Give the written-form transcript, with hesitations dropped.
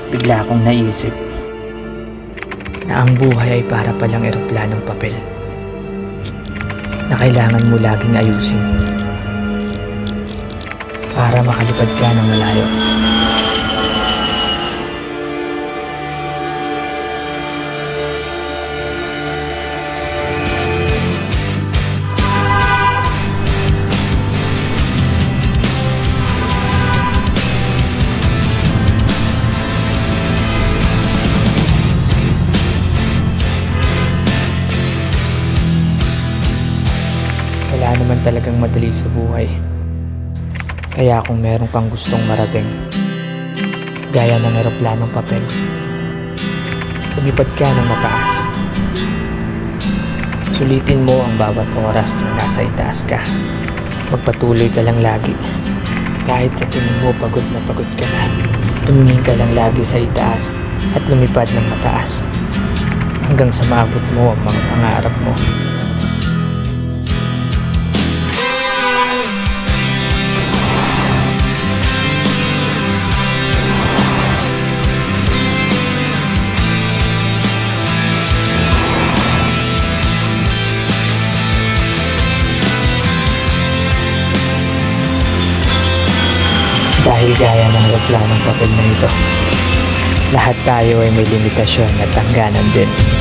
bigla akong naisip na ang buhay ay para palang eroplanong papel na kailangan mo laging ayusin para makalipad ka ng malayo. Wala naman talagang madali sa buhay. Kaya kung meron kang gustong marating, gaya ng eroplanong papel, lumipad ka ng mataas. Sulitin mo ang bawat oras na nasa itaas ka. Magpatuloy ka lang lagi. Kahit sa tingin mo pagod na pagod ka na, tumingin ka lang lagi sa itaas at lumipad ng mataas hanggang sa maabot mo ang mga pangarap mo. Dahil gaya ng eroplanong papel na ito, lahat tayo ay may limitasyon at hangganan din.